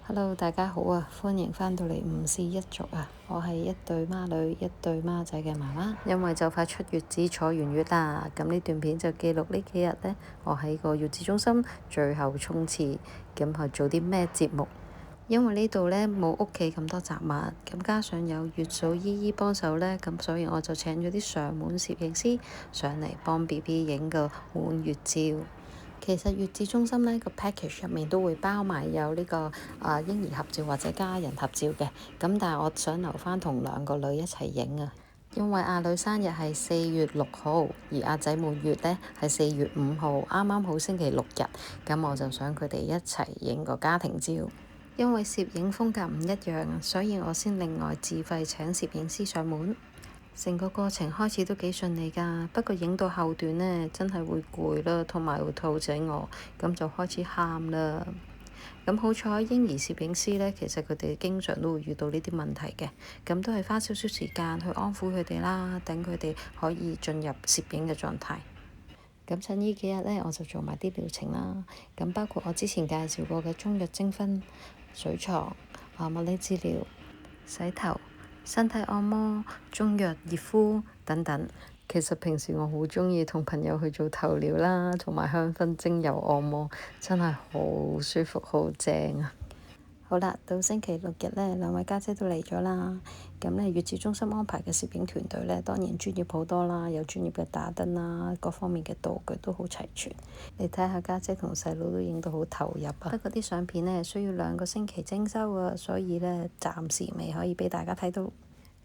Hello，大家好啊！歡迎返到嚟唔是一族啊！我係一對孖女、一對孖仔嘅媽媽。因為就快出月子坐完月啦，咁呢段片就記錄呢幾日呢，我喺個月子中心最後衝刺，咁係做啲咩節目？因為呢度呢冇屋企咁多雜物，咁加上有月嫂姨姨幫手呢，咁所以我就請咗啲上門攝影師上嚟幫 BB 影個滿月照。其實月子中心呢個 package 入面都會包埋有呢個嬰兒合照或者家人合照嘅，咁但係我想留返同兩個女一齊影啊，因為阿女生日係4月6號，而阿仔滿月呢係4月5號，啱啱好星期六日，咁我就想佢哋一齊影個家庭照。因為攝影風格唔一樣，所以我先另外自費請攝影師上門。成個過程開始都幾順利㗎，不過影到後段呢，真係會攰啦，同埋會肚仔餓，咁就開始喊啦。咁好彩嬰兒攝影師呢，其實佢哋經常都會遇到呢啲問題嘅，咁都係花少少時間去安撫佢哋啦，等佢哋可以進入攝影嘅狀態。咁趁呢幾日呢，我就做埋啲療程啦，咁包括我之前介紹過嘅中藥蒸薰、水床、物理治療、洗頭、身體按摩、中藥熱敷等等。其實平時我好鍾意同朋友去做頭療啦，同埋香薰精油按摩，真係好舒服，好正啊！好啦，到星期六日呢，兩位家姐都嚟咗啦。咁呢，月子中心安排嘅攝影團隊呢，當然專業好多啦，有專業嘅打燈啦，各方面嘅道具都好齊全。你睇下家姐同細佬都影到好投入啊！不過啲相片呢，需要2個星期精修啊，所以呢，暫時未可以俾大家睇到。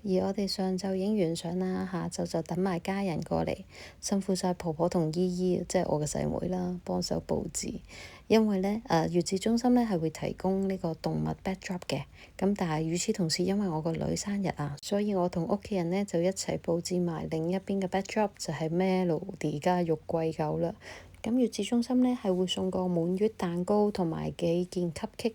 而我哋上晝影完相啦，下晝就等埋家人過嚟，辛苦晒婆婆同姨姨，即係我嘅細妹啦，幫手佈置。因為呢，月子中心呢係會提供呢個動物 backdrop 嘅，咁但係與此同時，因為我個女生日啊，所以我同屋企人呢就一齊佈置埋另一邊嘅 backdrop，就係 Melody 加玉桂狗啦。咁月子中心呢係會送個滿月蛋糕同埋幾件 cupcake。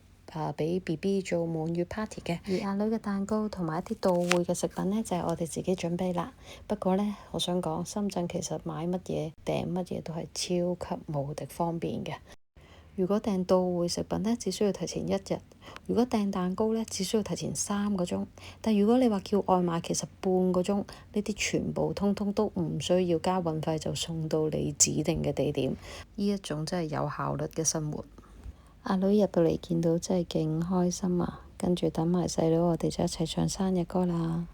俾 BB 做滿月 party 嘅，而阿女嘅蛋糕同埋一啲到會嘅食品呢，就係我哋自己準備啦。不過呢，我想講深圳其實買乜嘢訂乜嘢都係超級無敵方便嘅。如果訂到會食品呢，只需要提前1日；如果訂蛋糕呢，只需要提前3個鐘。但如果你話叫外賣，其實半個鐘，呢啲全部通通都唔需要加運費就送到你指定嘅地點。呢一種真係有效率嘅生活。阿女入到嚟見到真係勁開心啊！跟住等埋細佬，我哋就一齊唱生日歌啦。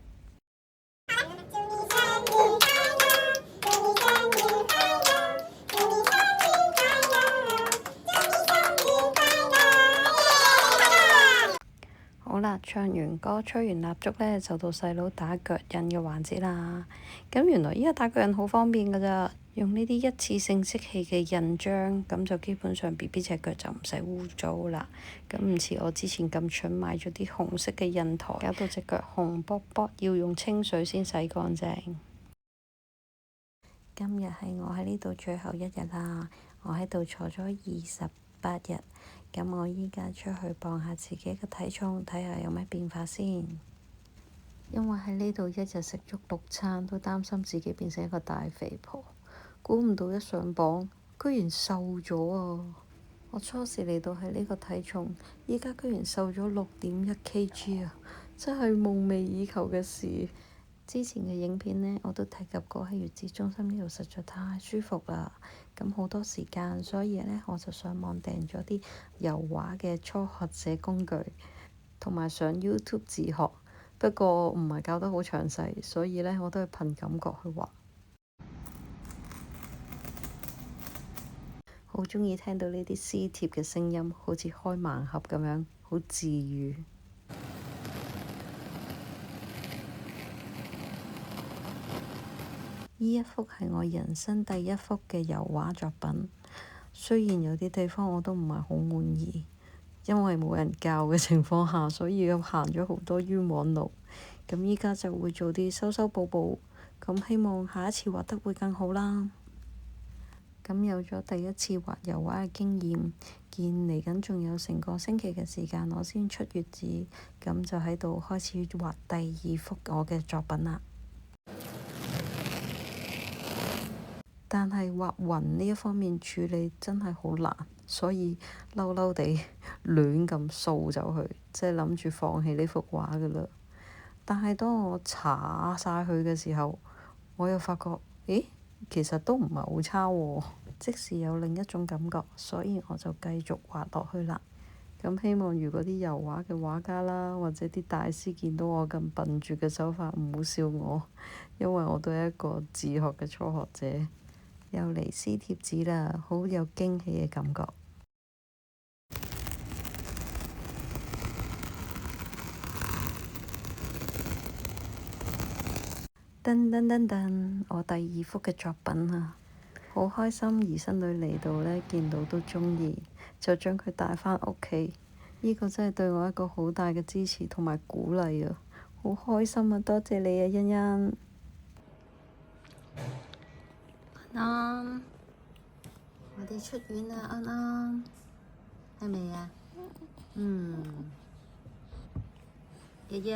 好啦，唱完歌、吹完蠟燭呢，就到細佬打腳印嘅環節啦。咁原來依家打腳印好方便㗎咋，用呢啲一次性即棄嘅印章，咁就基本上 BB 隻腳就唔使污糟啦。咁唔似我之前咁蠢買咗啲紅色嘅印台，搞到隻腳紅卜卜，要用清水先洗乾淨。今日係我喺呢度最後一日啦，我喺度坐咗28日。咁我依家出去磅下自己嘅體重，睇下有咩變化先。因為喺呢度一日食足6餐，都擔心自己變成一個大肥婆。估唔到一上磅，居然瘦咗啊！我初時嚟到係呢個體重，依家居然瘦咗6.1 kg 啊！真係夢寐以求嘅事。之前嘅影片呢，我都提及過喺月子中心呢度實在太舒服啦，咁好多時間，所以呢，我就上網訂咗啲油畫嘅初學者工具，同埋上 YouTube 自學。不過唔係教得好詳細，所以呢，我都係憑感覺去畫。好鍾意聽到呢啲撕貼嘅聲音，好似開盲盒咁樣，好治癒。呢一幅係我人生第一幅嘅油畫作品，雖然有啲地方我都唔係好滿意，因為冇人教嘅情況下，所以又行咗好多冤枉路。咁依家就會做啲修修補補，咁希望下一次畫得會更好啦。咁有咗第一次畫油畫嘅經驗，見嚟緊仲有成個星期嘅時間，我先出月子，咁就喺度開始畫第2幅我嘅作品啦。但係畫雲呢一方面處理真係好難，所以嬲嬲地亂咁掃走佢，即係諗住放棄呢幅畫噶啦。但係當我查晒佢嘅時候，我又發覺，咦，其實都唔係好差喎，即使有另一種感覺，所以我就繼續畫落去啦。咁希望如果啲油畫嘅畫家啦，或者啲大師見到我咁笨拙嘅手法，唔好笑我，因為我都係一個自學嘅初學者。又嚟撕貼紙啦，好有驚喜嘅感覺。噔噔噔噔，我第2幅嘅作品啊，好開心！姨甥女嚟到呢，見到都鍾意，就將佢帶返屋企。呢個真係對我一個好大嘅支持同埋鼓勵啊！好開心啊！多謝你啊，欣欣。安安，我哋出院啦，安安，係咪啊？日日，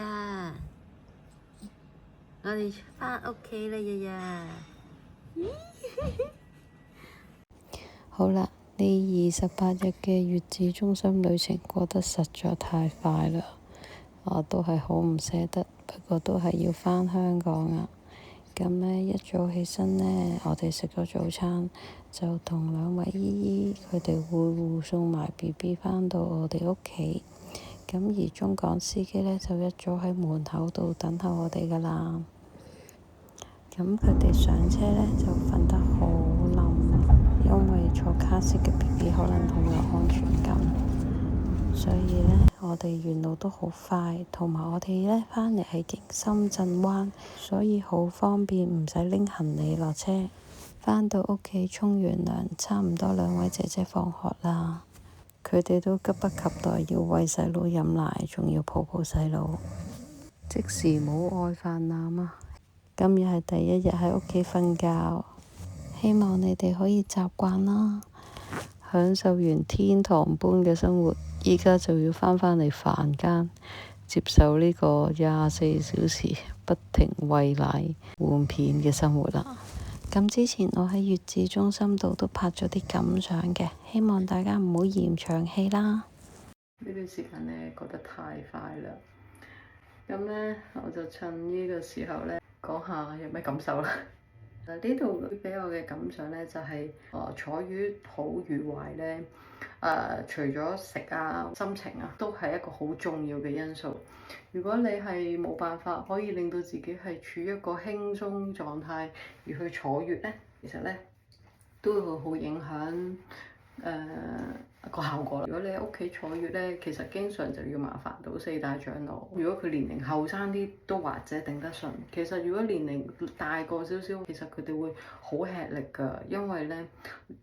我哋返屋企啦，日日。好啦，呢28日嘅月子中心旅程過得實在太快啦，我都係好唔捨得，不過都係要返香港啊。咁呢，一早起身呢，我哋食咗早餐，就同2位姨姨佢哋會護送埋 BB 返到我哋屋企。咁而中港司機呢，就一早喺門口度等候我哋噶啦。咁佢哋上車呢，就瞓得好冧，因為坐卡士嘅 BB 可能好有安全感，所以呢，我哋沿路都好快，同埋我哋呢返嚟係經深圳灣，所以好方便，唔使拎行李落車。返到屋企沖完涼，差唔多2位姐姐放學啦，佢哋都急不及待要餵細佬飲奶，仲要抱抱細佬，即時母愛泛濫啊！今日係第1日喺屋企瞓覺，希望你哋可以習慣啦，享受完天堂般嘅生活，依家就要返嚟凡間，接受呢個24小時不停餵奶換片嘅生活啦。咁之前我喺月子中心度都拍咗啲感想嘅，希望大家唔好嫌長氣啦。呢段時間呢，過得太快啦，咁呢，我就趁呢個時候呢，講下有咩感受啦。呢度俾我嘅感想呢，就係坐月好與壞呢，除咗食啊、心情啊，都係一個好重要嘅因素。如果你係冇辦法可以令到自己係處於一個輕鬆狀態而去坐月呢，其實呢都會好影響個效果。如果你喺屋企坐月呢，其實經常就要麻煩到4大長老。如果佢年齡後生啲，都或者頂得順。其實如果年齡大個少少，其實佢哋會好吃力㗎，因為呢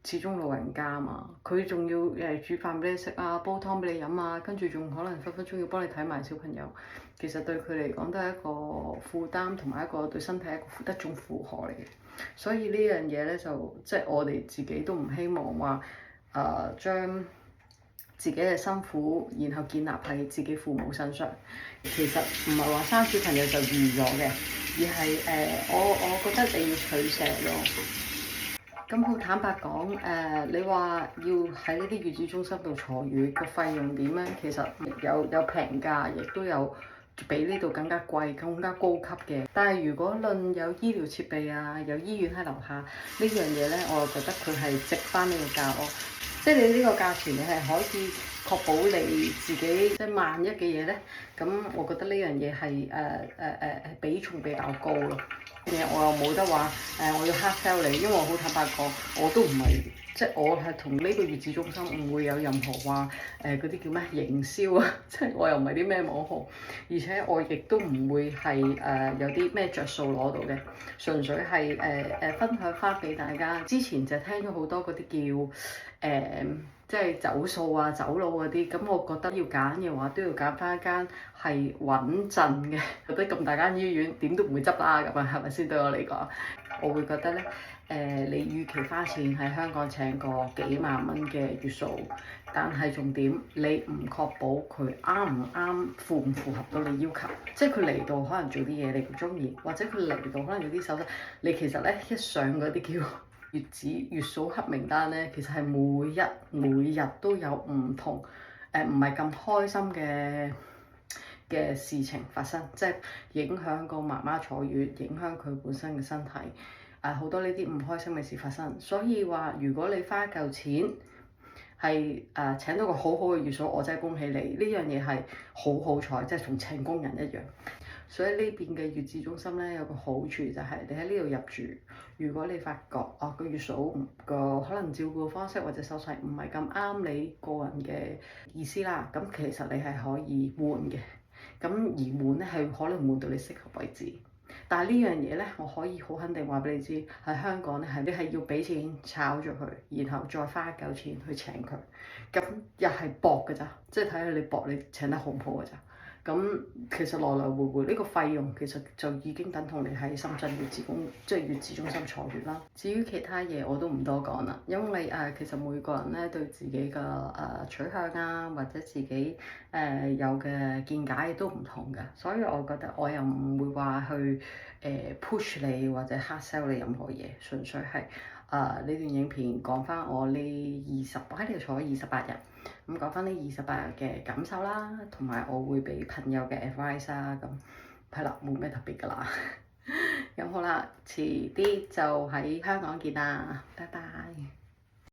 始終老人家嘛，佢仲要煮飯俾你食啊，煲湯俾你飲啊，跟住仲可能分分鐘要幫你睇埋小朋友。其實對佢嚟講都係一個負擔，同埋一個對身體一種負荷嚟嘅。所以呢樣嘢呢，就即係我哋自己都唔希望話將自己嘅辛苦，然後建立喺自己父母身上。其實唔係話生小朋友就易咗嘅，而係我覺得你要取捨咯。咁好坦白講，你話要喺呢啲月子中心度坐月個費用點咧？其實有平價，亦都有比呢度更加貴、更加高級嘅。但係如果論有醫療設備啊，有醫院喺樓下呢樣嘢咧，我就覺得佢係值翻呢個價咯。即係你呢個價錢，你係可以確保你自己即係萬一嘅嘢咧，咁我覺得呢樣嘢係比重比較高咯。我又冇得話我要 hard sell 你，因為我好坦白講，我都唔係即係我係同呢個月子中心唔會有任何話嗰啲叫咩營銷啊，即係我又唔係啲咩網紅，而且我亦都唔會係有啲咩着數攞到嘅，純粹係分享翻俾大家。之前就聽咗好多嗰啲叫即係走數啊、走佬嗰啲，咁我覺得要揀嘅話，都要揀翻一間係穩陣嘅。覺得咁大間醫院點都唔會執啦，咁啊係咪先？對我嚟講，我會覺得咧，你與其花錢喺香港請個幾萬蚊嘅月數，但係重點你唔確保佢啱唔啱、符唔符合到你要求，即係佢嚟到可能做啲嘢你唔中意，或者佢嚟到可能有啲手勢，你其實咧一上嗰啲叫月數黑名單咧，其實係每日都有唔同唔係咁開心嘅事情發生，即係影響個媽媽坐月，影響佢本身嘅身體，好多呢啲唔開心嘅事發生。所以話如果你花一嚿錢係請到個好好嘅月嫂，我真係恭喜你，呢樣嘢係好彩，即係同請工人一樣。所以呢邊嘅月子中心咧有個好處就係你喺呢度入住，如果你發覺個月嫂個可能照顧方式或者手勢唔係咁啱你個人嘅意思啦，咁其實你係可以換嘅。咁而換咧係可能換到你適合位置。但係呢樣嘢咧，我可以好肯定話俾你知，喺香港咧係你係要俾錢炒咗佢，然後再花一嚿錢去請佢，咁又係搏㗎咋，即係睇下你搏你請得好唔好㗎咋。咁其實來來回回呢個費用其實就已經等同你喺深圳即係月子中心坐月啦。至於其他嘢我都唔多講啦，因為其實每個人咧對自己嘅取向啊，或者自己有嘅見解都唔同㗎，所以我覺得我又唔會話去push 你或者 hard sell 你任何嘢，純粹係呢段影片講翻我喺呢度坐咗28日。咁講翻呢28日嘅感受啦，同埋我會俾朋友嘅 advice 啦，咁係啦，冇咩特別㗎啦。咁好啦，遲啲就喺香港見啦，拜拜。